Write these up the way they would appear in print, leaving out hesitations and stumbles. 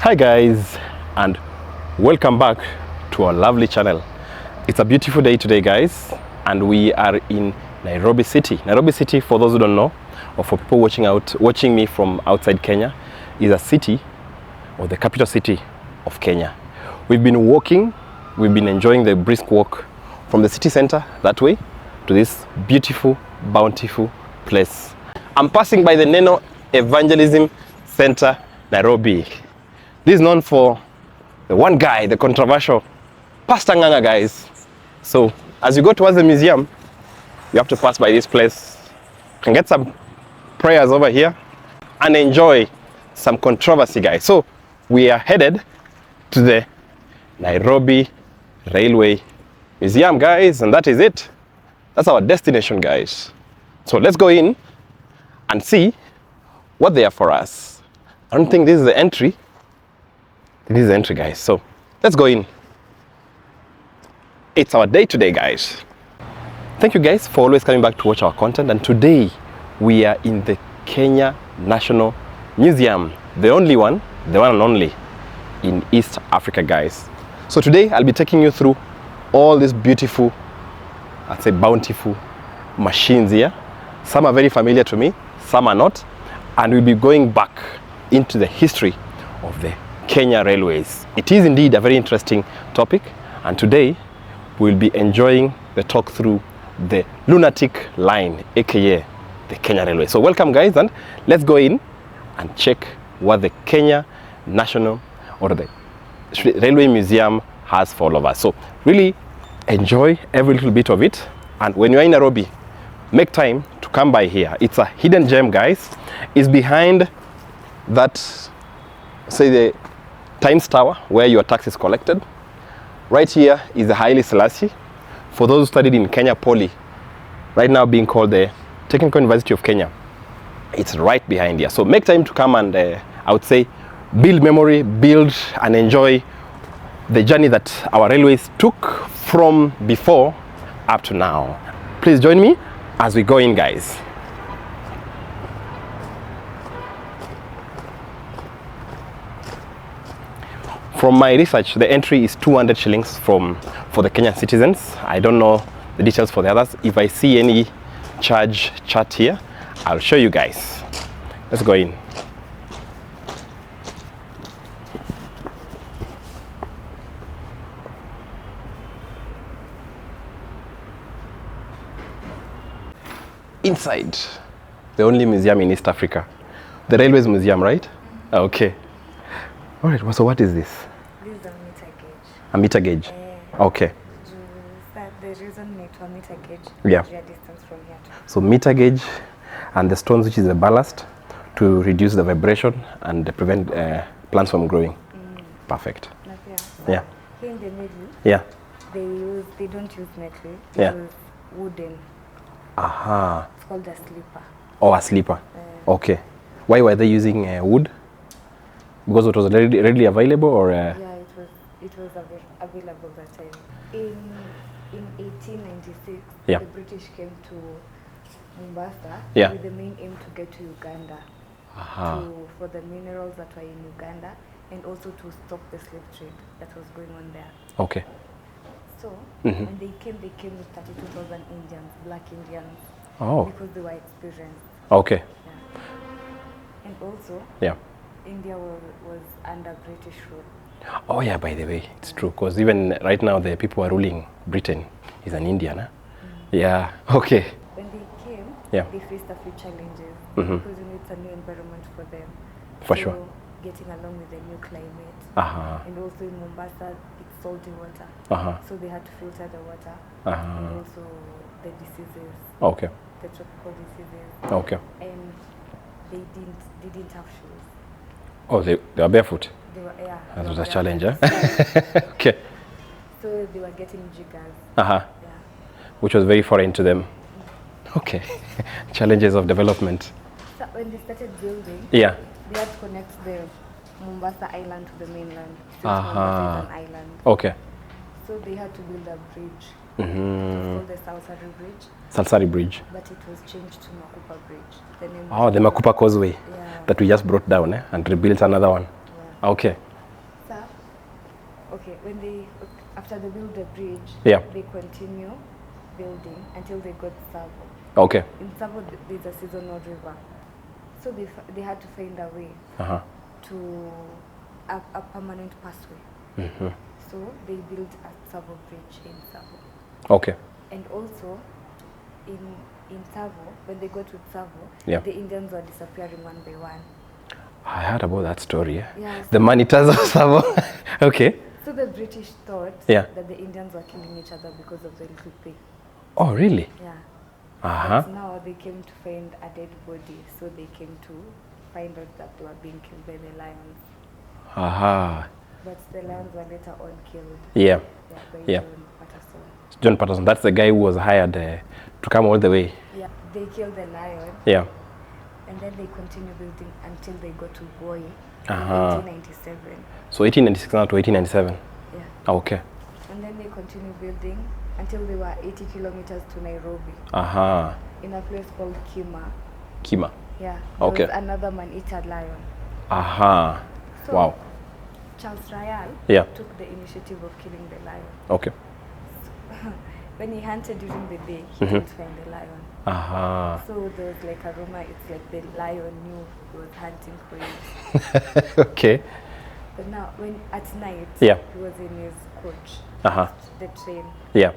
Hi guys, and welcome back to our lovely channel. It's a beautiful day today guys, and we are in Nairobi City. Nairobi City, for those who don't know, or for people watching me from outside Kenya, is a city, or the capital city of Kenya. We've been walking, we've been enjoying the brisk walk from the city center that way to this beautiful, bountiful place. I'm passing by the Neno Evangelism Center, Nairobi. This is known for the one guy, the controversial Pastor Nganga, guys. So as you go towards the museum, you have to pass by this place. You can get some prayers over here and enjoy some controversy, guys. So we are headed to the Nairobi Railway Museum, guys, and that is it. That's our destination, guys. So let's go in and see what they have for us. I don't think this is the entry. This is the entry, guys. So let's go in. It's our day today, guys. Thank you guys for always coming back to watch our content. And today we are in the Kenya National Museum, the only one, the one and only in East Africa, guys. So today I'll be taking you through all these beautiful, I'd say bountiful machines here. Some are very familiar to me, some are not. And we'll be going back into the history of the Kenya Railways. It is indeed a very interesting topic, and today we'll be enjoying the talk through the lunatic line, aka the Kenya Railway. So welcome guys, and let's go in and check what the Kenya National or the Railway Museum has for all of us. So really enjoy every little bit of it, and when you're in Nairobi, make time to come by here. It's a hidden gem, guys. It's behind that, say, the Times Tower where your tax is collected. Right here is the Haile Selassie. For those who studied in Kenya Poly, right now being called the Technical University of Kenya, it's right behind here. So make time to come and I would say build memory, build and enjoy the journey that our railways took from before up to now. Please join me as we go in, guys. From my research, the entry is 200 shillings for the Kenyan citizens. I don't know the details for the others. If I see any charge chart here, I'll show you guys. Let's go in. Inside, the only museum in East Africa. The Railways Museum, right? Okay. All right, so what is this? This is a meter gauge. A meter gauge? Okay. The reason it's a meter gauge Yeah. is your distance from here to. So meter gauge and the stones, which is the ballast, to reduce the vibration and prevent plants from growing. Perfect. Like here. Yeah. Here in the middle, Yeah. they don't use metal, Yeah. they use wooden. Aha. It's called a slipper. Oh, a sleeper. Okay. Why were they using wood? Because it was readily available, or? Yeah, it was available that time. In 1896, Yeah. the British came to Mombasa Yeah. with the main aim to get to Uganda. Aha. For the minerals that were in Uganda, and also to stop the slave trade that was going on there. Okay. So when they came with 32,000 Indians, black Indians, Oh. because they were experienced. Okay. Yeah. And also, Yeah. India was under British rule. Oh yeah, by the way, it's true, because even right now the people who are ruling Britain is an Indian, huh? Yeah. Okay. When they came, Yeah. they faced a few challenges because it's a new environment for them. For so sure. Getting along with the new climate. Uh-huh. And also in Mombasa, it's salty water. Uh-huh. So they had to filter the water. Uh-huh. And also the diseases, Okay. the tropical diseases. Okay. And they didn't have shoes. Oh, they were barefoot. They were, yeah. That they was were a challenge, huh? barefoot. Okay. So they were getting jiggers. Uh-huh. Yeah. Which was very foreign to them. Okay. Challenges of development. So when they started building, Yeah. they had to connect the Mombasa island to the mainland. Since Uh-huh. Mombasa is an island. Okay. So they had to build a bridge. Mm-hmm. It's called the Salsari Bridge, Salsari Bridge. but it was changed to Makupa Bridge. The name Oh, the Makupa Causeway Yeah. that we just brought down and rebuilt another one. Yeah. Okay. Okay, when they after they build the bridge, Yeah. they continue building until they got Savo. Okay. In Savo, there's a seasonal river, so they had to find a way to a permanent pathway. So they built a Savo bridge in Savo. Okay. And also in Savo, when they got to Savo, Yeah. the Indians were disappearing one by one. I heard about that story. Yeah. Yes. The Manitas of Savo. Okay. So the British thought Yeah. that the Indians were killing each other because of the little pig. Oh, really? Yeah. Uh-huh. But now they came to find a dead body, so they came to find out that they were being killed by the lions. Aha. But the lions were later on killed. Yeah. By Yeah. John Patterson. John Patterson, that's the guy who was hired to come all the way. Yeah, they killed the lion. Yeah. And then they continued building until they got to Boy in Uh-huh. 1897. So 1896 now to 1897. Yeah. Okay. And then they continued building until they were 80 kilometers to Nairobi Aha. in a place called Kima. Yeah. There Okay. was another man-eater lion. Aha. So Wow. Charles Ryall Yeah. took the initiative of killing the lion. Okay. When he hunted during the day, he couldn't find the lion. Aha. So there was like a rumor, it's like the lion knew he was hunting for it. Okay. But now, when at night, Yeah. he was in his coach, Uh-huh. the train. Yeah.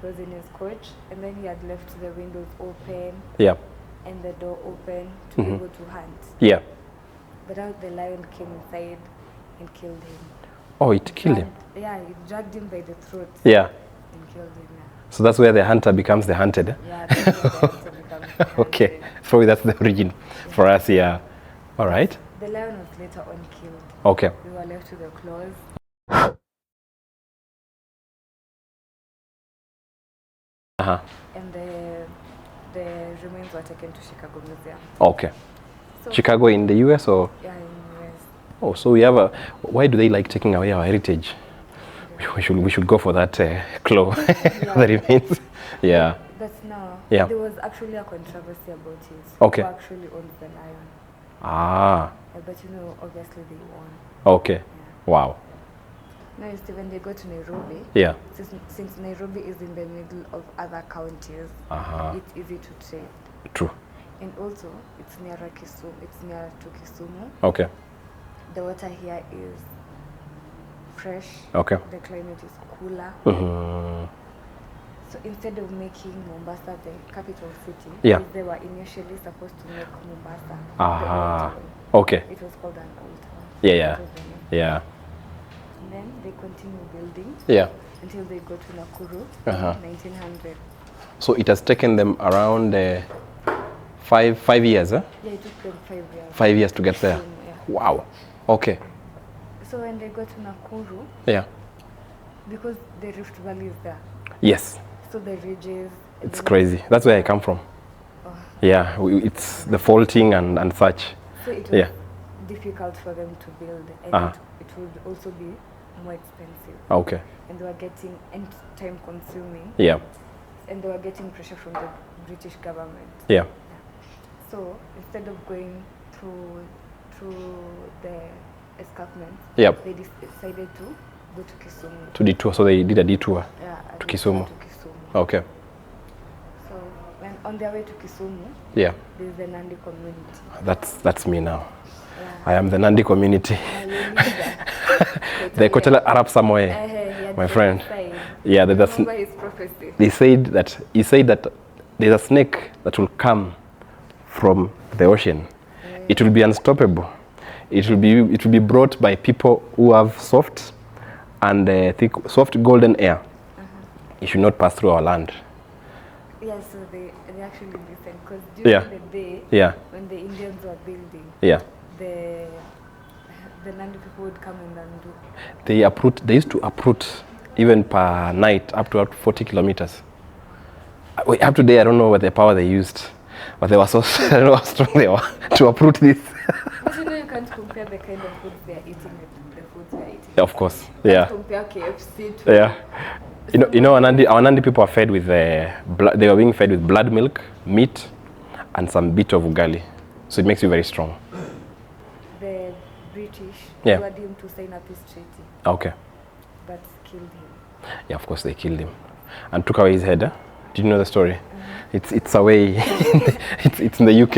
He was in his coach, and then he had left the windows open Yeah. and the door open to be able to hunt. Yeah. But now the lion came inside and killed him. Oh, it killed him. Yeah, he dragged him by the throat Yeah. and killed him. So that's where the hunter becomes the hunted. Yeah, that's when the hunter becomes the Okay. hunted. Probably that's the origin for us, yeah. All right. The lion was later on killed. Okay. We were left with the claws. Uh-huh. And the remains were taken to Chicago Museum. Okay. So, Chicago in the US or? yeah, in US. Oh, so we have a, why do they like taking away our heritage? We should go for that claw, the remains. Yeah. But now, Yeah. there was actually a controversy about it. Okay. Who actually owned the lion? Ah, But you know, obviously they won. okay. Yeah. Wow. Now, you see, when they go to Nairobi, Yeah. since Nairobi is in the middle of other counties, Uh-huh. it's easy to trade. True. And also, it's near Kisumu. It's near to Kisumu. Okay. The water here is fresh. Okay. The climate is cooler. Mm-hmm. So instead of making Mombasa the capital city, Yeah. they were initially supposed to make Mombasa the Ah, old town. okay. It was called an old town. Yeah, yeah. That was the name. Yeah. And then they continued building Yeah. until they got to Nakuru Uh-huh. in 1900. So it has taken them around 5 years, huh? Yeah, it took them 5 years. 5 years to get there. Yeah. Wow. Okay. So when they got to Nakuru, Yeah. because the Rift Valley is there, Yes. so the ridges. and It's then- crazy. That's where I come from. Oh. Yeah. It's the faulting and such. So it was Yeah. difficult for them to build, and Uh-huh. it would also be more expensive. Okay. And they were getting and time consuming, Yeah. and they were getting pressure from the British government. Yeah. So instead of going through the escarpment, Yep. they decided to go to Kisumu. To detour. So they did a detour. Yeah, To Kisumu. To Kisumu. Okay. So when on their way to Kisumu, Yeah. there's the Nandi community. That's me now. Yeah. I am the Nandi community. And you need that. The Kochela Arab Samoe. He My had friend. prophesied. Yeah, that's Remember his prophecy. he said that there's a snake that will come from the ocean. It will be unstoppable. It will be brought by people who have soft and thick, soft golden air. It should not pass through our land. Yeah, so they actually listened because Yeah. during the day, Yeah, when the Indians were building, yeah. the Nandi people would come and do. They used to uproot even per night up to 40 kilometers. Up to date, I don't know what the power they used, but they were so I don't know how strong they were to uproot this. But you know, you can't compare the kind of food they are eating with the foods we are eating. Yeah, of course. You Yeah, can't compare KFC to. yeah. You know, our Nandi people are fed with blood. They were being fed with blood milk, meat, and some bit of ugali. So it makes you very strong. The British Yeah. were deemed to sign a peace treaty. Okay. that killed him. Yeah, of course they killed him and took away his head. Huh? Did you know the story? It's away. it's in the UK.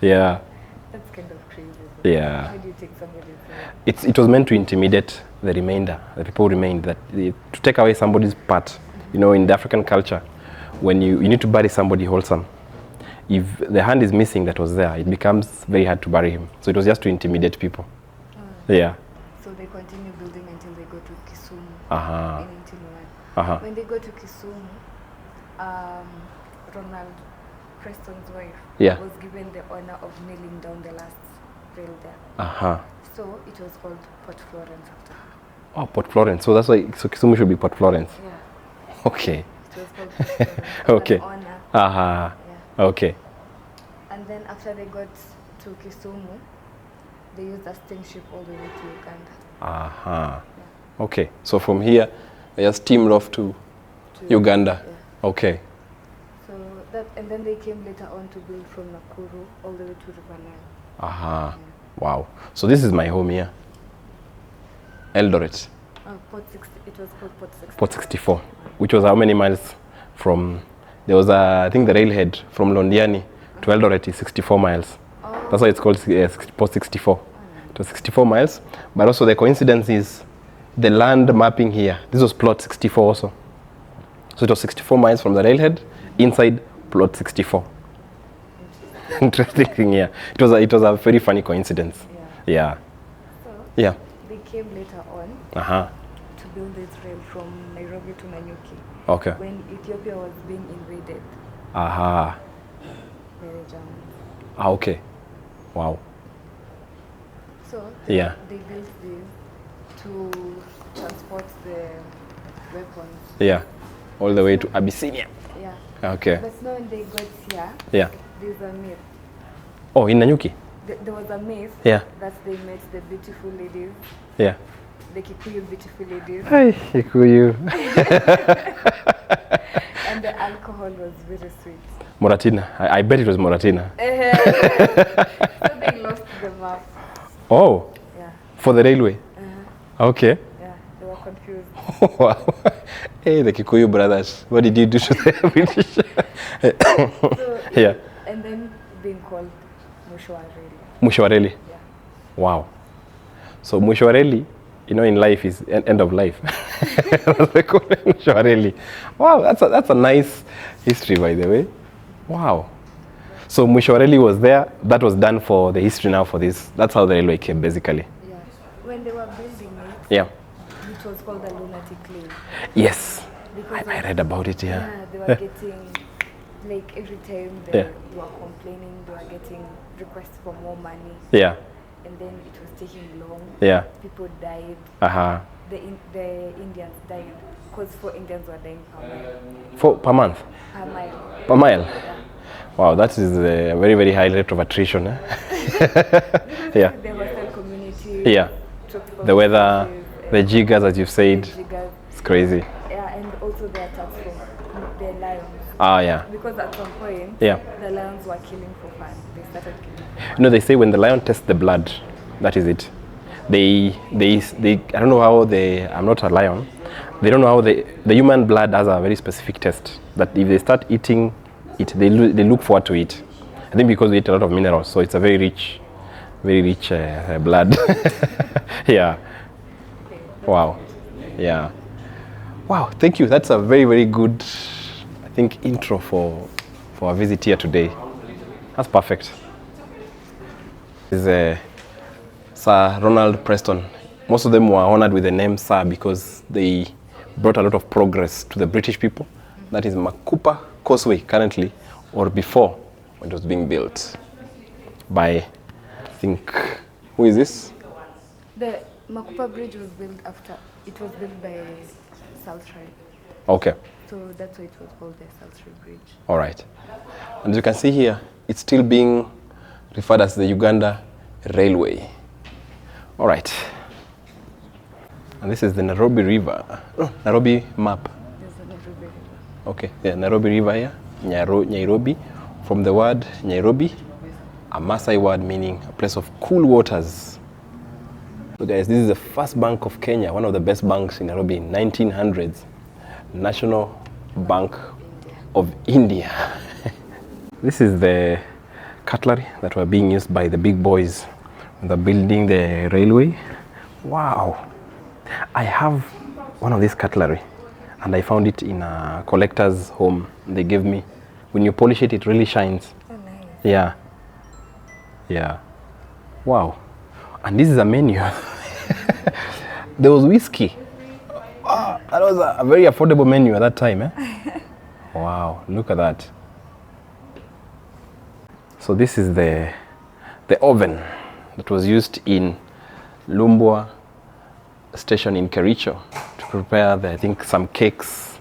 Yeah. That's kind of crazy. Yeah. How do you take somebody's head? It was meant to intimidate the remainder, the people who remained, to take away somebody's part. You know, in the African culture, when you need to bury somebody wholesome, if the hand is missing that was there, it becomes very hard to bury him. So it was just to intimidate people. Yeah. So they continue building until they go to Kisumu in 1801. When they go to Kisumu, Ronald Preston's wife was given the honor of nailing down the last rail there. So it was called Port Florence after her. Oh, Port Florence. So that's why Kisumu should be Port Florence. Yeah. Okay. It was called Port Florence. Okay. An honor. Yeah. Okay. And then after they got to Kisumu, they used a steamship all the way to Uganda. Yeah. Okay. So from here, they just steamed off to Uganda. Yeah. Okay. So that, and then they came later on to build from Nakuru all the way to River Nile. Yeah. Wow. So this is my home here. Eldoret. It was called Port 64. Port 64, which was how many miles from, there was I think the railhead from Londiani to Eldoret is 64 miles. That's why it's called Port 64. It was 64 miles, but also the coincidence is the land mapping here. This was plot 64 also. So it was 64 miles from the railhead inside plot 64. Interesting thing here. It was a very funny coincidence. Yeah. So yeah. They came later on to build this rail from Nairobi to Nanyuki. Okay. When Ethiopia was being invaded. By the Germans. Okay. Wow. So they built this to transport the weapons. Yeah. All the way to Abyssinia. Yeah. Okay. But now when they got here, there's a myth. Oh, in Nanyuki? There was a myth that they met the beautiful ladies. Yeah. The Kikuyu beautiful ladies. Hi, Kikuyu. And the alcohol was very sweet. Moratina. I bet it was Moratina. So they lost the map. Oh. Yeah. For the railway? Okay. Yeah, they were confused. Wow. Hey, the Kikuyu brothers. What did you do to the British? So and then being called Mushwareli. Mushwareli? Yeah. Wow. So Mushwareli, you know, in life is end of life. They call it Mushwareli. Wow, that's a nice history, by the way. Wow. So Mushwareli was there. That was done for the history now for this. That's how the railway came, basically. Yeah. When they were building it, it was called the lunatic lane. Yes. I read about it, Yeah, they were getting, like every time they were complaining, they were getting requests for more money. Yeah. And then it was taking long. Yeah. People died. The Indians died because 4 Indians were dying per mile. Per month? Per mile. Per mile? Yeah. Wow, that is a very, very high rate of attrition. Eh? Yeah. The hostel community. Yeah. The weather, the jiggers, as you've said. It's crazy. Yeah, and also the attacks from the lions. Yeah. Because at some point, the lions were killing for fun. They started killing. You know, they say when the lion tests the blood, that is it. They I don't know how I'm not a lion. They don't know how the human blood has a very specific test. That if they start eating it, they look forward to it. I think because we eat a lot of minerals, so it's a very rich blood. Yeah. Wow. Yeah. Wow. Thank you. That's a very, very good, I think, intro for our visit here today. That's perfect. This is Sir Ronald Preston. Most of them were honored with the name Sir because they brought a lot of progress to the British people. That is Makupa Causeway currently, or before when it was being built by, I think, who is this? The Makupa Bridge was built after. It was built by Saltry. Okay. So that's why it was called the Saltry Bridge. All right. And as you can see here, it's still being referred as the Uganda Railway. All right. And this is the Nairobi River. Oh, Nairobi map. There's the Nairobi River. Okay, the Nairobi River here, Nairobi, from the word Nairobi, a Maasai word meaning a place of cool waters. So guys, this is the first bank of Kenya, one of the best banks in Nairobi in 1900s. National Bank of India. This is the cutlery that were being used by the big boys when they're building the railway. Wow. I have one of these cutlery and I found it in a collector's home. They gave me. When you polish it, it really shines. Oh, nice. Yeah. Yeah. Wow. And this is a menu. There was whiskey. Wow, that was a very affordable menu at that time. Eh? Wow, look at that. So this is the oven that was used in Lumbwa station in Kericho to prepare I think some cakes,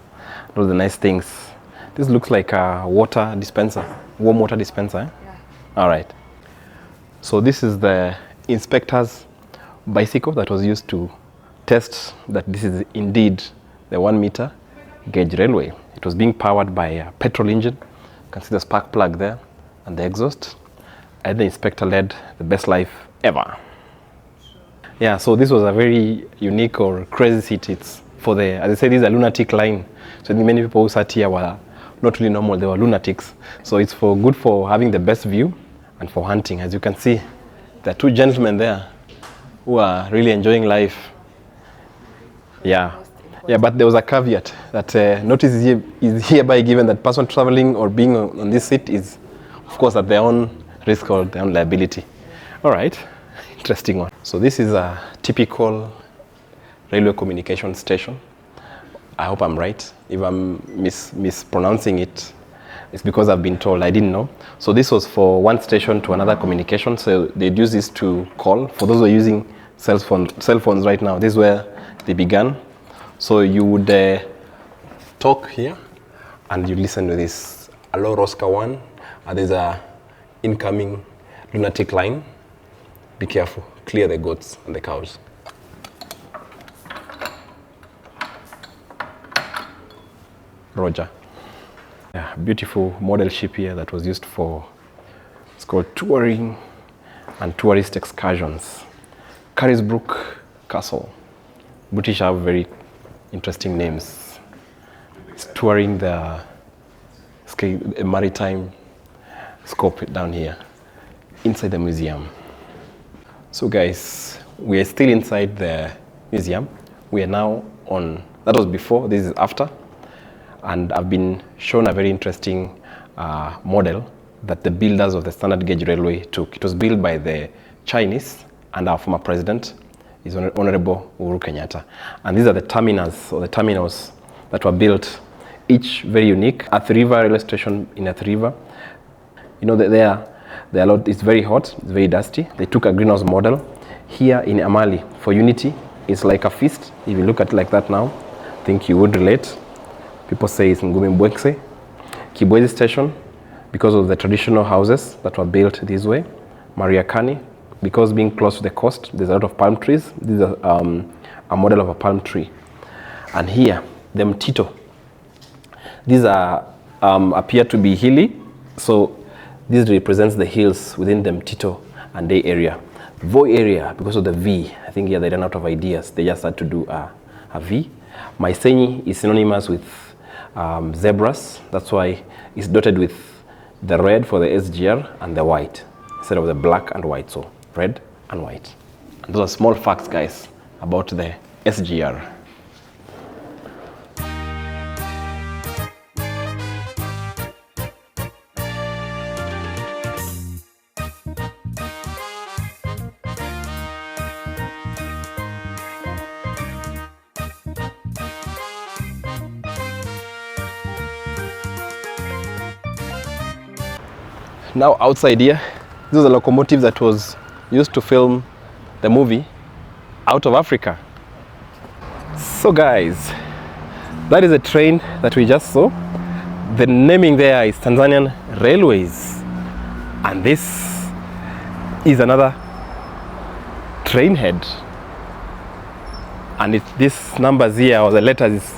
all the nice things. This looks like a water dispenser, warm water dispenser. Eh? Yeah. All right. So this is the inspector's bicycle that was used to test that this is indeed the 1 meter gauge railway. It was being powered by a petrol engine. You can see the spark plug there and the exhaust. And the inspector led the best life ever. Yeah, so this was a very unique or crazy seat. It's for the, as I said, this is a lunatic line. So many people who sat here were not really normal, they were lunatics. So it's good for having the best view and for hunting. As you can see, there are two gentlemen there who are really enjoying life. Yeah. Yeah, but there was a caveat that notice is hereby given that person traveling or being on this seat is, of course, at their own risk or their own liability. All right, interesting one. So this is a typical railway communication station. I hope I'm right. If I'm mispronouncing it, it's because I've been told. I didn't know. So this was for one station to another communication. So they'd use this to call. For those who are using cell phones right now, this is where they began. So you would talk here and you listen to this. Hello, Rosca 1. There's a incoming lunatic line. Be careful. Clear the goats and the cows. Roger. Yeah, beautiful model ship here that was used for, it's called touring and tourist excursions. Carisbrooke Castle. British have very interesting names. It's touring the maritime scope down here, inside the museum. So guys, we are still inside the museum. We are now on, that was before, this is after. And I've been shown a very interesting model that the builders of the standard gauge railway took. It was built by the Chinese and our former president is Honorable Uhuru Kenyatta. And these are the terminals or the terminals that were built, each very unique. Athi River railway station in Athi River. You know that it's very hot, it's very dusty. They took a greenhouse model. Here in Amali for Unity, it's like a feast. If you look at it like that now, I think you would relate. People say it's Ngumi Mbwekse. Kibwezi station, because of the traditional houses that were built this way. Mariakani, because being close to the coast, there's a lot of palm trees. This is a model of a palm tree. And here, the Mtito. These are appear to be hilly, so this represents the hills within the Mtito and Day area. Voi area, because of the V, I think here they ran out of ideas. They just had to do a V. Maisenyi is synonymous with zebras. That's why it's dotted with the red for the SGR and the white instead of the black and white. So red and white. And those are small facts, guys, about the SGR. Now outside here, this is a locomotive that was used to film the movie Out of Africa. So guys, that is a train that we just saw. The naming there is Tanzanian Railways. And this is another train head. And this numbers here, or the letters, is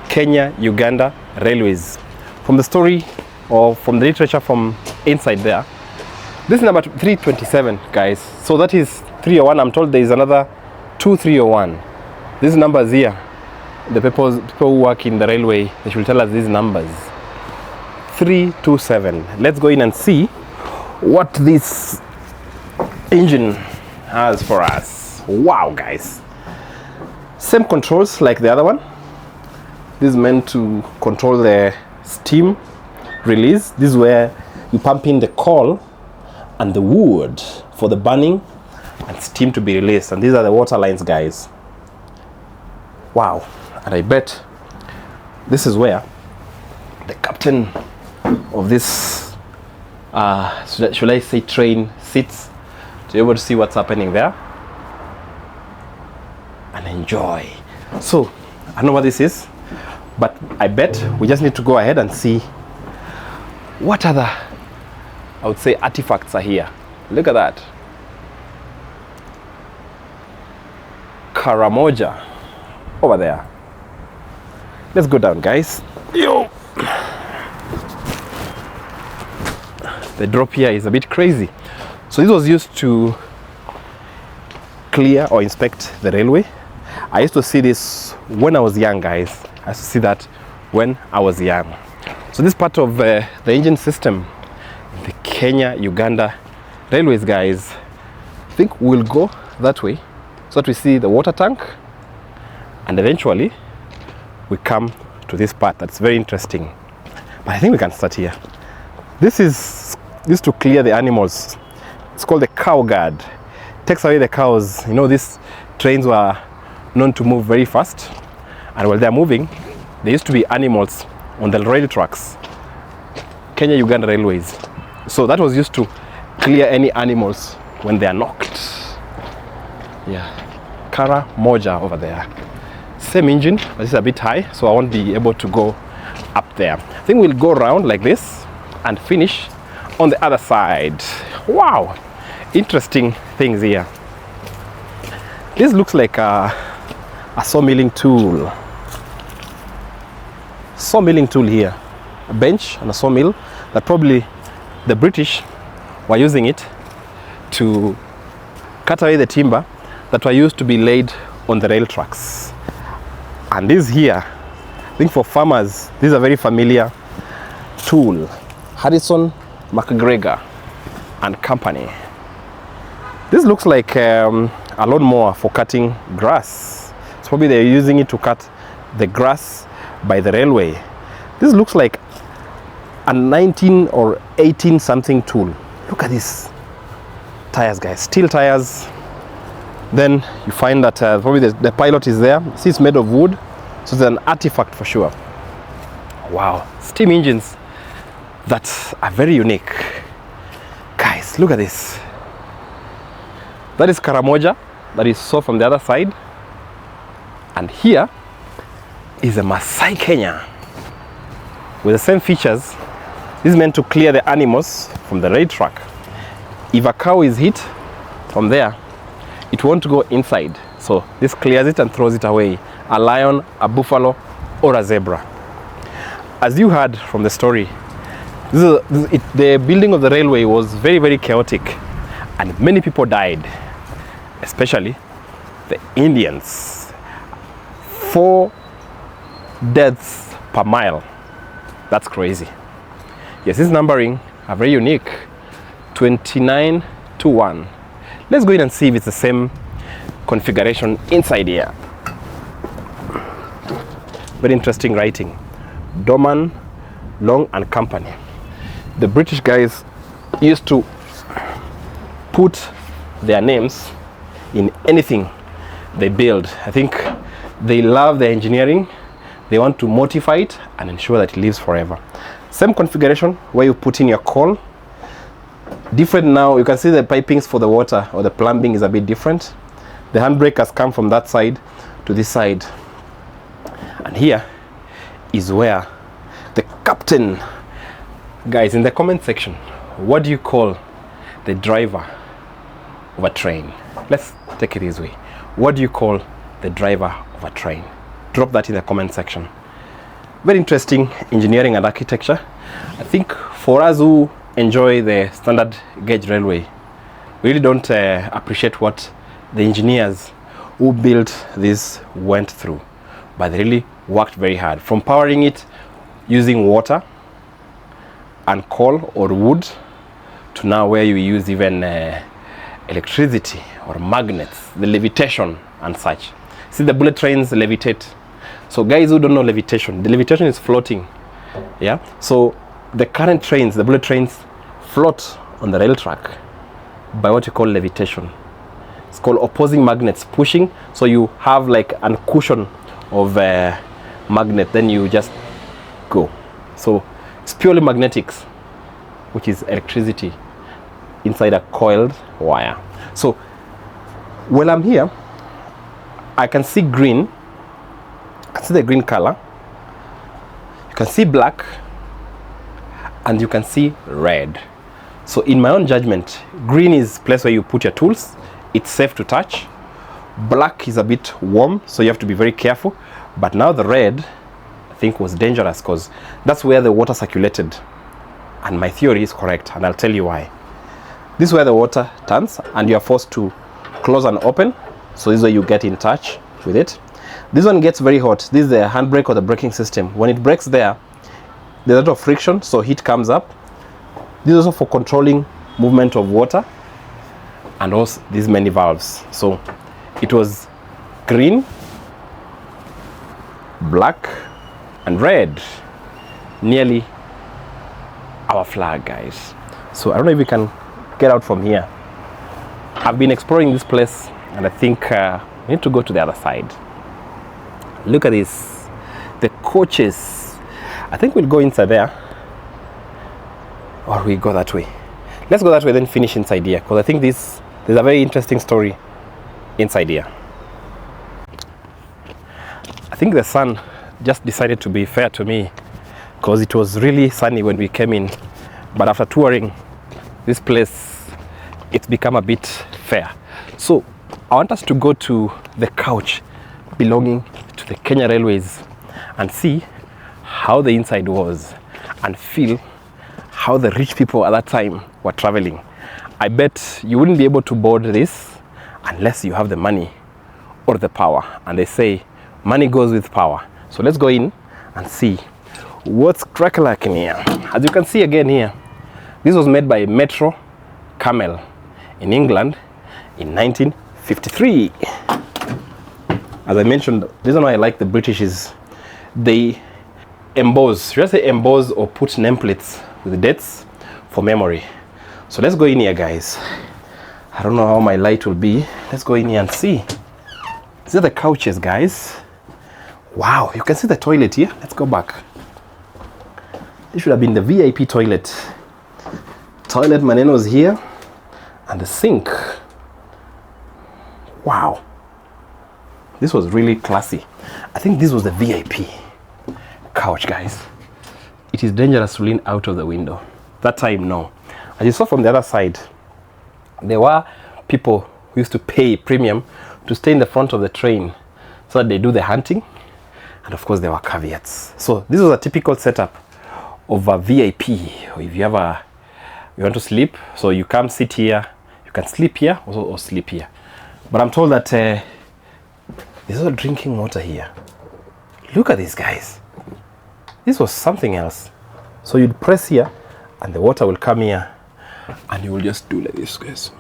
Kenya-Uganda Railways. From the story or from the literature from inside there, this is number 327, guys. So that is 301. I'm told there is another 2301. These numbers here, the people who work in the railway, they should tell us these numbers. 327. Let's go in and see what this engine has for us. Wow, guys. Same controls like the other one. This is meant to control the steam release. This is where you pump in the coal and the wood for the burning and steam to be released. And these are the water lines, guys. Wow. And I bet this is where the captain of this should I say train sits, to be able to see what's happening there and enjoy. So I don't know what this is, but I bet we just need to go ahead and see what other, I would say, artifacts are here. Look at that. Karamoja over there. Let's go down, guys. Yo. The drop here is a bit crazy. So this was used to clear or inspect the railway. I used to see this when I was young, guys. I used to see that when I was young. So this part of the engine system, the Kenya-Uganda Railways, guys, I think we'll go that way so that we see the water tank, and eventually we come to this part that's very interesting. But I think we can start here. This is to clear the animals. It's called the cow guard. Takes away the cows. You know, these trains were known to move very fast, and while they're moving, there used to be animals on the rail tracks. Kenya-Uganda Railways. So that was used to clear any animals when they are knocked. Yeah, Karamoja over there. Same engine, but it's a bit high, so I won't be able to go up there. I think we'll go around like this and finish on the other side. Wow, interesting things here. This looks like a sawmilling tool. Sawmilling tool here. A bench and a sawmill that probably the British were using it to cut away the timber that were used to be laid on the rail tracks. And this here, I think for farmers, this is a very familiar tool. Harrison McGregor and Company. This looks like a lawnmower for cutting grass. So probably they're using it to cut the grass by the railway. This looks like a 19 or 18 something tool. Look at these tires, guys, steel tires. Then you find that probably the pilot is there. See, it's made of wood, so it's an artifact for sure. Wow, steam engines that are very unique. Guys, look at this. That is Karamoja, that is saw from the other side. And here is a Masai Kenya with the same features. This is meant to clear the animals from the rail track. If a cow is hit from there, it won't go inside. So this clears it and throws it away. A lion, a buffalo, or a zebra. As you heard from the story, the building of the railway was very, very chaotic, and many people died, especially the Indians. 4 deaths per mile. That's crazy. Yes, this numbering are very unique. 29 to 1. Let's go in and see if it's the same configuration inside here. Very interesting writing. Dorman, Long and Company. The British guys used to put their names in anything they build. I think they love the engineering. They want to modify it and ensure that it lives forever. Same configuration where you put in your coal. Different now, you can see the pipings for the water or the plumbing is a bit different. The handbrake has come from that side to this side. And here is where the captain, guys, in the comment section, what do you call the driver of a train? Let's take it this way. What do you call the driver of a train? Drop that in the comment section. Very interesting engineering and architecture. I think for us who enjoy the standard gauge railway, we really don't appreciate what the engineers who built this went through, but they really worked very hard, from powering it using water and coal or wood to now where you use even electricity or magnets, the levitation and such. See, the bullet trains levitate. So guys who don't know levitation, the levitation is floating. Yeah, so the current trains, the bullet trains, float on the rail track by what you call levitation. It's called opposing magnets pushing. So you have like a cushion of magnet, then you just go. So it's purely magnetics, which is electricity inside a coiled wire. So while I'm here, I can see green. I can see the green color. You can see black, and you can see red. So in my own judgment, green is place where you put your tools. It's safe to touch. Black is a bit warm, so you have to be very careful. But now the red, I think, was dangerous because that's where the water circulated. And my theory is correct, and I'll tell you why. This is where the water turns, and you are forced to close and open. So this is where you get in touch with it. This one gets very hot. This is the handbrake or the braking system. When it breaks there, there's a lot of friction, so heat comes up. This is also for controlling movement of water, and also these many valves. So it was green, black, and red, nearly our flag, guys. So I don't know if we can get out from here. I've been exploring this place, and I think we need to go to the other side. Look at this, the coaches. I think we'll go inside there, or we go that way. Let's go that way, then finish inside here, because I think there's a very interesting story inside here. I think the sun just decided to be fair to me, because it was really sunny when we came in, but after touring this place, it's become a bit fair. So I want us to go to the couch belonging to the Kenya Railways and see how the inside was and feel how the rich people at that time were traveling. I bet you wouldn't be able to board this unless you have the money or the power, and they say money goes with power. So let's go in and see what's crack-a-lack in here. As you can see again here, this was made by Metro Camel in England in 1953. As I mentioned, the reason why I like the British is they emboss, should I say emboss or put nameplates with dates for memory. So let's go in here, guys. I don't know how my light will be. Let's go in here and see. These are the couches, guys. Wow, you can see the toilet here. Let's go back. This should have been the VIP toilet. Toilet maneno's here, and the sink. Wow, this was really classy. I think this was the VIP couch, guys. It is dangerous to lean out of the window. That time, no. As you saw from the other side, there were people who used to pay premium to stay in the front of the train so that they do the hunting, and of course there were caveats. So this was a typical setup of a VIP. If you have you want to sleep, so you come sit here, you can sleep here or sleep here. But I'm told that there's also drinking water here. Look at these guys. This was something else. So you'd press here and the water will come here, and you will just do like this, guys.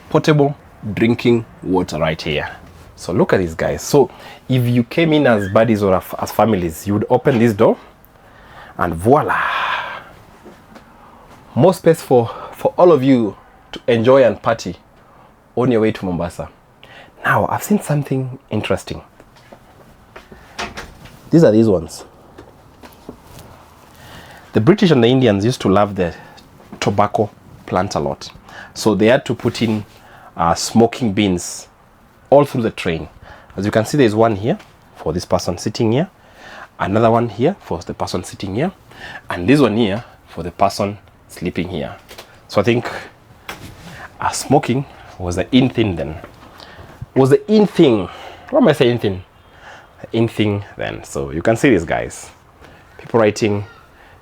Portable drinking water right here. So look at these guys. So if you came in as buddies or as families, you would open this door and voila, more space for all of you to enjoy and party on your way to Mombasa. Now I've seen something interesting. These are these ones. The British and the Indians used to love the tobacco plant a lot, so they had to put in smoking bins all through the train. As you can see, there's one here for this person sitting here, another one here for the person sitting here, and this one here for the person sleeping here. So I think smoking was the in thing then. Was the in thing. What am I saying thing? The in thing then. So you can see these guys. People writing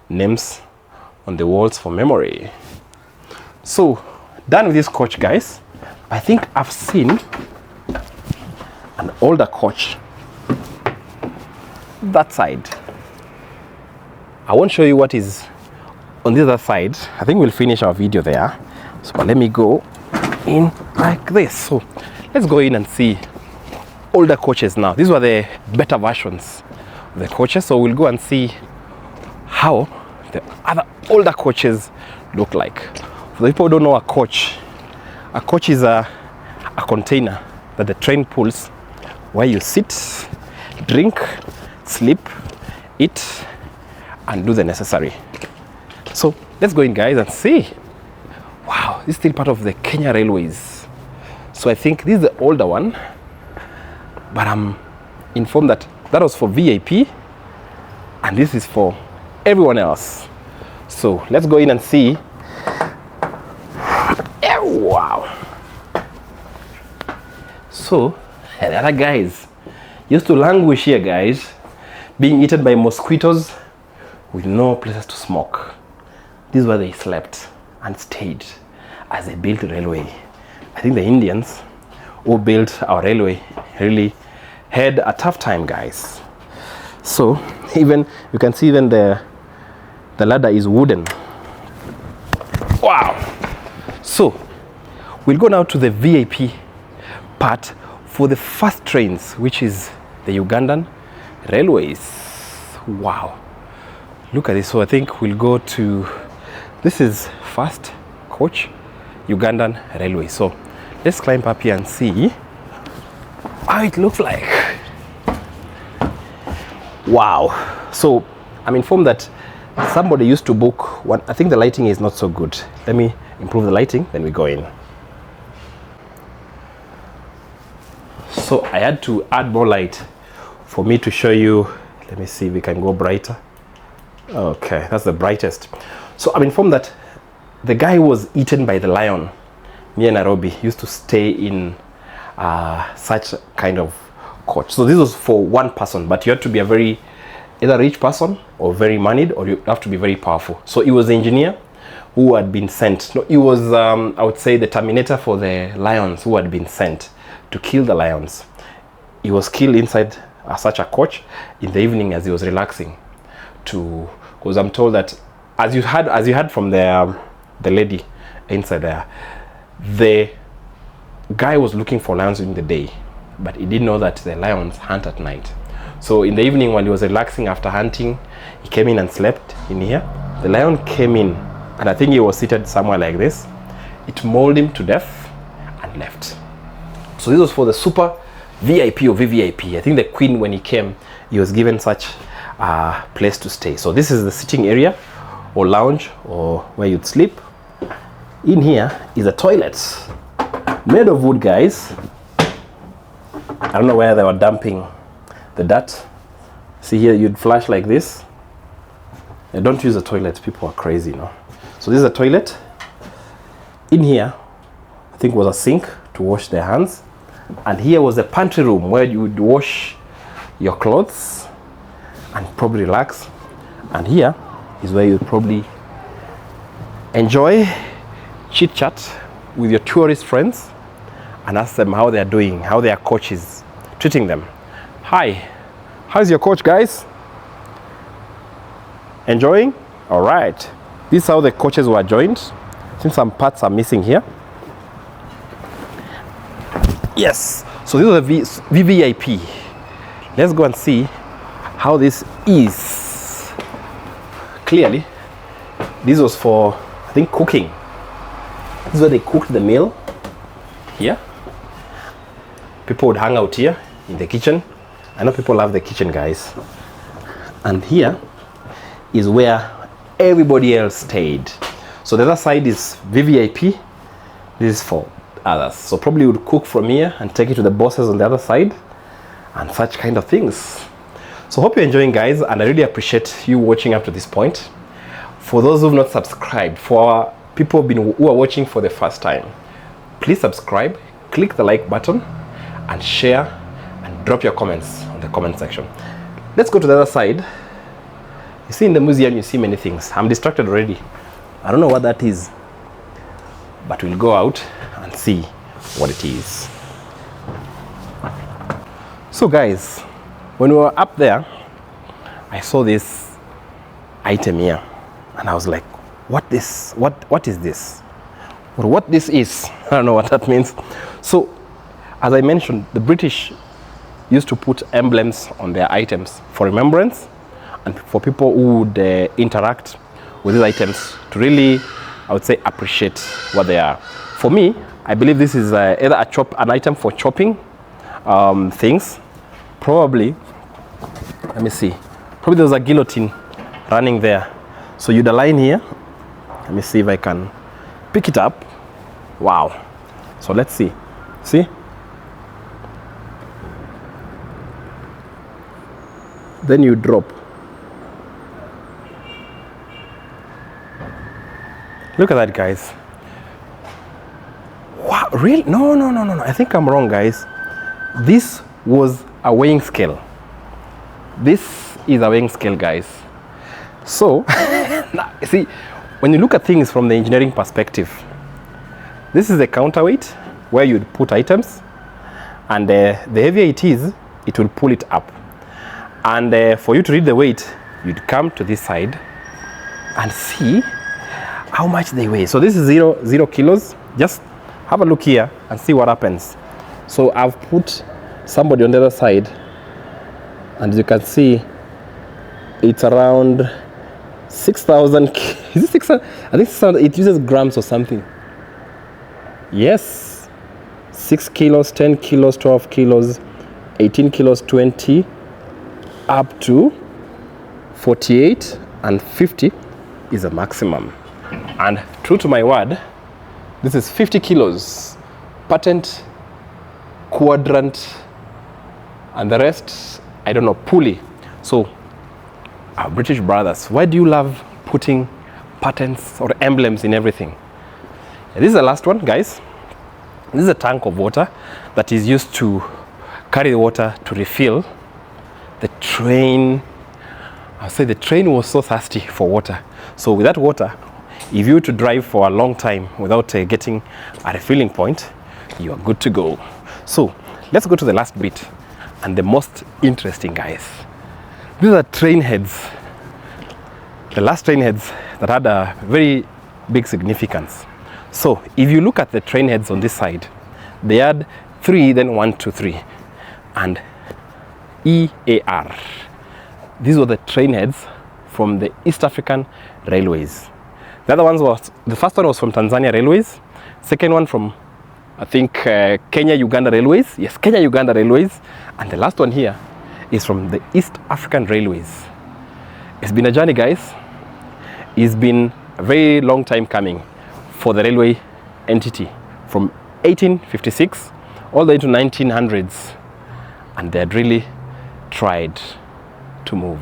names on the walls for memory. So done with this coach, guys. I think I've seen an older coach that side. I won't show you what is on the other side. I think we'll finish our video there. So let me go in like this. So let's go in and see older coaches now. These were the better versions of the coaches. So we'll go and see how the other older coaches look like. For the people who don't know a coach is a container that the train pulls, where you sit, drink, sleep, eat, and do the necessary. So let's go in, guys, and see. Wow, this is still part of the Kenya Railways. So I think this is the older one, but I'm informed that that was for VIP and this is for everyone else. So let's go in and see. Wow. So the other guys used to languish here, guys, being eaten by mosquitoes with no places to smoke. This is where they slept and stayed as they built the railway. I think the Indians who built our railway really had a tough time, guys. So even you can see even the ladder is wooden. Wow. So we'll go now to the VIP part for the first trains, which is the Ugandan Railways. Wow, look at this. So I think we'll go to, this is first coach Ugandan Railway. So let's climb up here and see how it looks like. Wow. So I'm informed that somebody used to book one. I think the lighting is not so good. Let me improve the lighting, then we go in. So I had to add more light for me to show you. Let me see if we can go brighter. Okay, that's the brightest. So I'm informed that the guy who was eaten by the lion near Nairobi used to stay in such kind of coach. So this was for one person, but you had to be a very either rich person or very moneyed, or you have to be very powerful. So he was the engineer who had been sent. No, he was I would say the terminator for the lions who had been sent to kill the lions. He was killed inside such a coach in the evening as he was relaxing. Because I'm told that as you had from the lady inside there, the guy was looking for lions in the day, but he didn't know that the lions hunt at night. So in the evening, while he was relaxing after hunting, he came in and slept in here. The lion came in, and I think he was seated somewhere like this. It mauled him to death and left. So this was for the super VIP or VVIP. I think the queen, when he came, he was given such a place to stay. So this is the sitting area or lounge or where you'd sleep. In here is a toilet made of wood, guys. I don't know where they were dumping the dirt. See here, you'd flush like this. Don't use the toilet, people are crazy, you know. So this is a toilet. In here, I think was a sink to wash their hands. And here was a pantry room where you would wash your clothes and probably relax. And here is where you'd probably enjoy, chit chat with your tourist friends and ask them how they're doing, how their coach is treating them. Hi, how's your coach, guys? Enjoying? All right. This is how the coaches were joined. I think some parts are missing here. Yes, so this is a VVIP. Let's go and see how this is. Clearly, this was for, I think, cooking. This is where they cooked the meal. Here, people would hang out here in the kitchen. I know people love the kitchen, guys. And here is where everybody else stayed. So the other side is VVIP. This is for others. So probably would cook from here and take it to the bosses on the other side and such kind of things. So hope you're enjoying, guys, and I really appreciate you watching up to this point. For those who've not subscribed, for people who are watching for the first time, please subscribe, click the like button and share and drop your comments on the comment section. Let's go to the other side. You see, in the museum you see many things. I'm distracted already. I don't know what that is, but we'll go out and see what it is. So guys, when we were up there, I saw this item here and I was like, what is this? Or what this is? I don't know what that means. So as I mentioned, the British used to put emblems on their items for remembrance and for people who would interact with these items to really, I would say, appreciate what they are. For me, I believe this is either an item for chopping things. Probably, let me see, probably there's a guillotine running there. So you'd align here. Let me see if I can pick it up. Wow. So let's see. See? Then you drop. Look at that, guys. Wow, really? No. I think I'm wrong, guys. This was a weighing scale. This is a weighing scale, guys. So, see, when you look at things from the engineering perspective, this is the counterweight where you'd put items, and the heavier it is, it will pull it up. And for you to read the weight, you'd come to this side and see how much they weigh. So this is 0 kilos. Just have a look here and see what happens. So I've put somebody on the other side, and you can see it's around 6,000. Is it 6,000? I think it uses grams or something. Yes, 6 kilos, 10 kilos, 12 kilos, 18 kilos, 20, up to 48 and 50 is a maximum. And true to my word, this is 50 kilos, patent, quadrant, and the rest, I don't know, pulley. So our British brothers, why do you love putting patents or emblems in everything? This is the last one, guys. This is a tank of water that is used to carry the water to refill the train. I'll say the train was so thirsty for water. So with that water, if you were to drive for a long time without getting a refilling point, you are good to go. So let's go to the last bit and the most interesting, guys. These are train heads. The last train heads that had a very big significance. So if you look at the train heads on this side, they had 3, then 1, 2, 3, and EAR. These were the train heads from the East African Railways. The other ones was, the first one was from Tanzania Railways, second one from, I think, Kenya-Uganda Railways. Yes, Kenya-Uganda Railways. And the last one here is from the East African Railways. It's been a journey, guys. It's been a very long time coming for the railway entity, from 1856 all the way to 1900s. And they had really tried to move.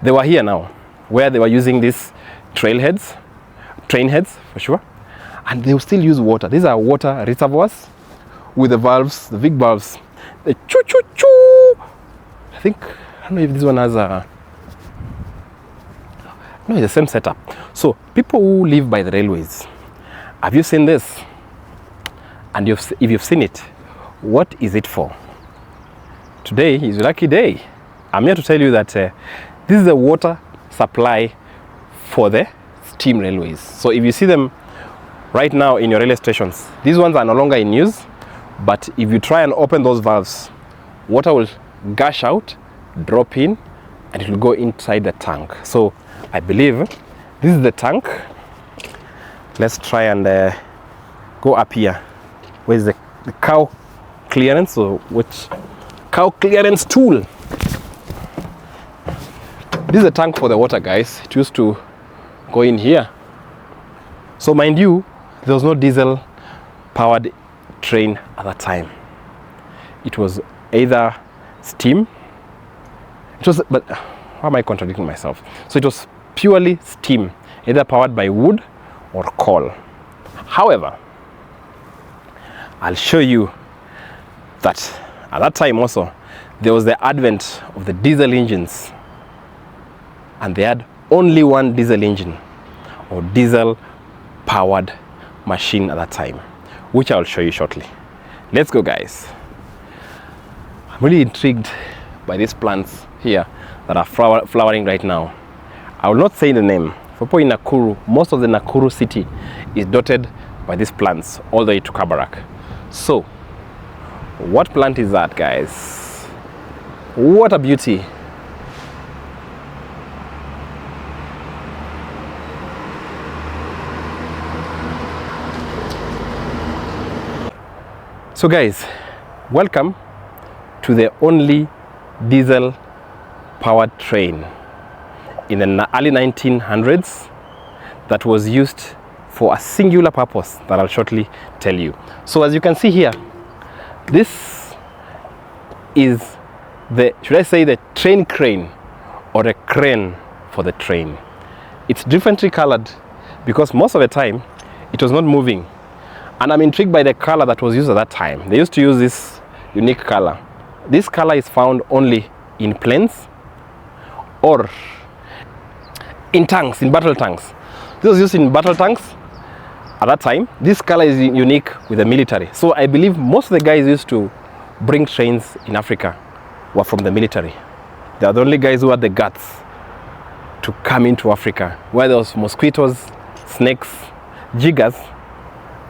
They were here now, where they were using these train heads for sure, and they will still use water. These are water reservoirs with the valves, the big valves, the choo choo choo. I don't know if this one has a, no, it's the same setup. So people who live by the railways, have you seen this? And if you've seen it, what is it for? Today is a lucky day. I'm here to tell you that this is the water supply for the steam railways. So if you see them right now in your railway stations, these ones are no longer in use, but if you try and open those valves, water will gush out, drop in, and it will go inside the tank. So I believe this is the tank. Let's try and go up here. Where's the cow clearance? So which cow clearance tool? This is a tank for the water, guys. It used to go in here. So mind you, there was no diesel powered train at that time. It was either steam. But how am I contradicting myself? So it was purely steam, either powered by wood or coal. However, I'll show you that at that time also, there was the advent of the diesel engines, and they had only one diesel engine or diesel powered machine at that time, which I'll show you shortly. Let's go, guys. I'm really intrigued by these plants here that are flowering right now. I will not say the name. For people in Nakuru, most of the Nakuru city is dotted by these plants all the way to Kabarak. So, what plant is that, guys? What a beauty. So guys, welcome to the only diesel powered train in the early 1900s that was used for a singular purpose that I'll shortly tell you. So as you can see here, this is the, should I say, the train crane, or a crane for the train. It's differently colored because most of the time it was not moving. And I'm intrigued by the color that was used at that time. They used to use this unique color. This color is found only in planes or in tanks, in battle tanks. This was used in battle tanks at that time. This color is unique with the military. So I believe most of the guys used to bring trains in Africa were from the military. They are the only guys who had the guts to come into Africa, where there was mosquitoes, snakes, jiggers,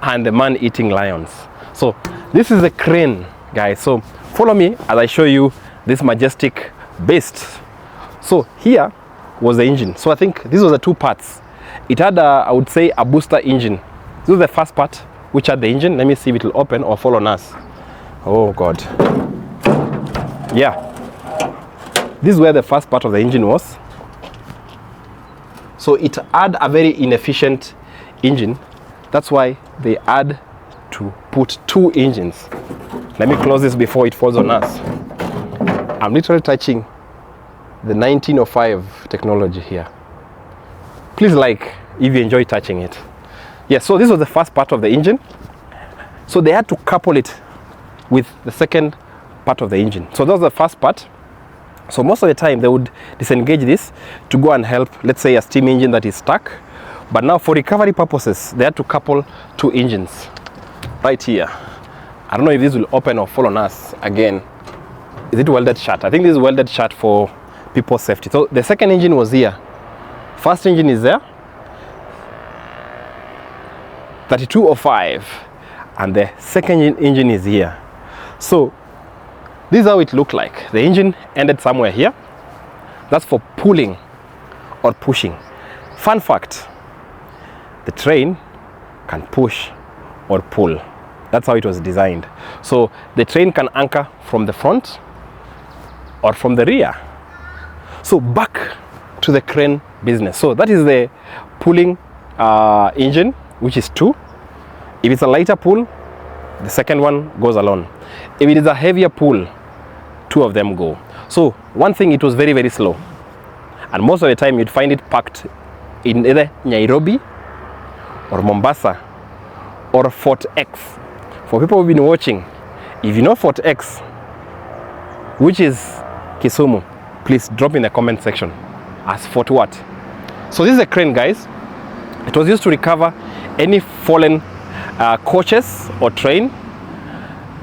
and the man-eating lions. So this is the crane, guys. So follow me as I show you this majestic beast. So here was the engine. So I think this was the two parts. It had I would say a booster engine. This was the first part which had the engine. Let me see if it will open or fall on us. Oh God. Yeah, this is where the first part of the engine was. So it had a very inefficient engine. That's why they had to put two engines. Let me close this before it falls on us. I'm literally touching the 1905 technology here. Please like if you enjoy touching it. Yes, so this was the first part of the engine. So they had to couple it with the second part of the engine. So that was the first part. So most of the time they would disengage this to go and help, let's say, a steam engine that is stuck. But now for recovery purposes, they had to couple two engines right here. I don't know if this will open or fall on us again. Is it welded shut? I think this is welded shut for people's safety. So the second engine was here. First engine is there. 3205. And the second engine is here. So this is how it looked like. The engine ended somewhere here. That's for pulling or pushing. Fun fact. The train can push or pull. That's how it was designed. So the train can anchor from the front or from the rear. So back to the crane business. So that is the pulling engine, which is two. If it's a lighter pull, the second one goes alone. If it is a heavier pull, two of them go. So one thing, it was very, very slow. And most of the time you'd find it packed in either Nairobi or Mombasa or Fort X. For people who've been watching, if you know Fort X, which is Kisumu, please drop in the comment section as Fort what. So this is a crane, guys. It was used to recover any fallen coaches or train.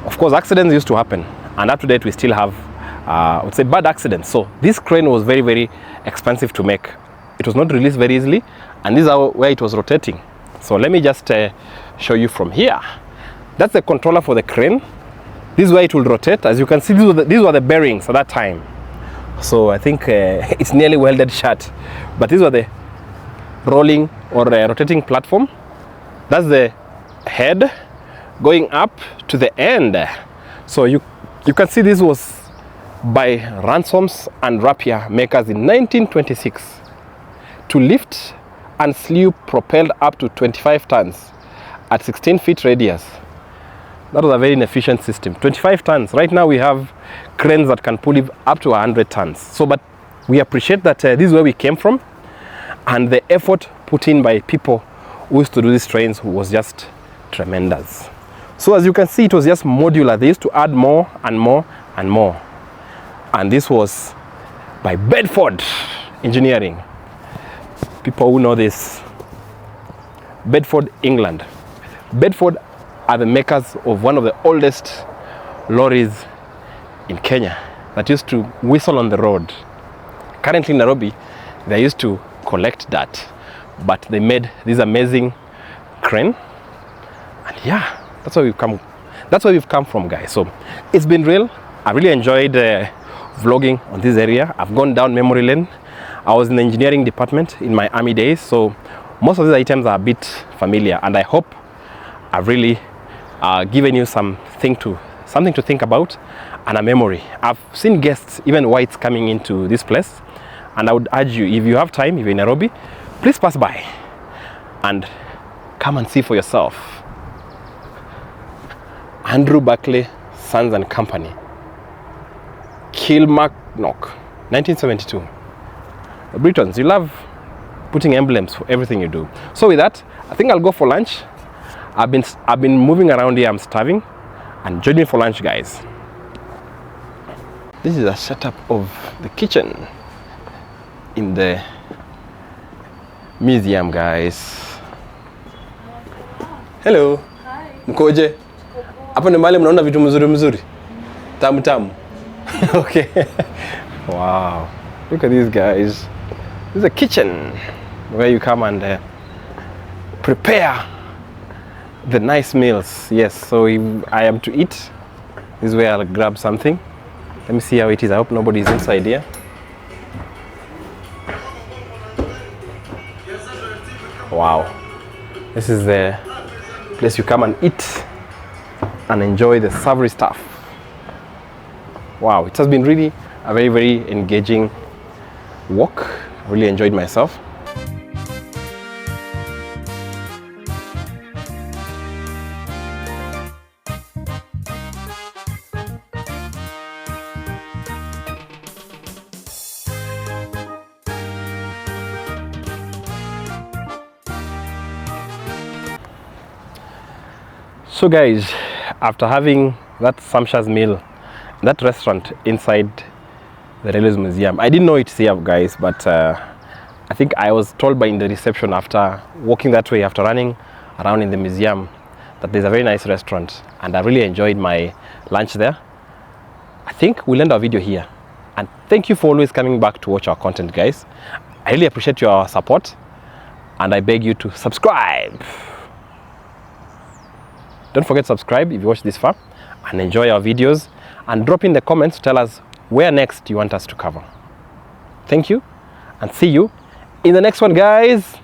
Of course, accidents used to happen, and up to date we still have I would say bad accidents. So this crane was very, very expensive to make. It was not released very easily, and this is where it was rotating. So let me just show you from here. That's the controller for the crane. This is where it will rotate. As you can see, these were the bearings at that time. So I think it's nearly welded shut. But these were the rolling or rotating platform. That's the head going up to the end. So you can see this was by Ransoms and Rapier makers in 1926 to lift and slew propelled up to 25 tons at 16 feet radius. That was a very inefficient system. 25 tons. Right now we have cranes that can pull it up to 100 tons. So, but we appreciate that this is where we came from, and the effort put in by people who used to do these trains was just tremendous. So as you can see, it was just modular. They used to add more and more and more. And this was by Bedford Engineering. People who know this. Bedford, England. Bedford are the makers of one of the oldest lorries in Kenya that used to whistle on the road. Currently in Nairobi, they used to collect that, but they made this amazing crane, and yeah, that's where we've come from, guys. So it's been real. I really enjoyed vlogging on this area. I've gone down memory lane. I was in the engineering department in my army days, so most of these items are a bit familiar, and I hope I've really given you something to think about and a memory. I've seen guests, even whites, coming into this place, and I would urge you, if you have time, if you're in Nairobi, please pass by and come and see for yourself. Andrew Buckley Sons and Company, Kilmarnock, 1972. The Britons, you love putting emblems for everything you do. So with that, I think I'll go for lunch. I've been moving around here. I'm starving, and join me for lunch, guys. This is a setup of the kitchen in the museum, guys. Hello. Hi. Mkoje? Hapo ni mahali mnaona vitu mzuri. Tamu. Okay. Wow. Look at these guys. This is a kitchen where you come and prepare the nice meals. Yes, so if I am to eat, this is where I'll grab something. Let me see how it is. I hope nobody's inside here. Wow. This is the place you come and eat and enjoy the savory stuff. Wow, it has been really a very, very engaging walk. I really enjoyed myself. So guys, after having that sumptuous meal, that restaurant inside the Railways Museum, I didn't know it's here, guys, but I think I was told by in the reception after walking that way, after running around in the museum, that there's a very nice restaurant, and I really enjoyed my lunch there. I think we'll end our video here, and thank you for always coming back to watch our content, guys. I really appreciate your support, and I beg you to subscribe. Don't forget to subscribe if you watch this far, and enjoy our videos, and drop in the comments to tell us where next you want us to cover. Thank you, and see you in the next one, guys.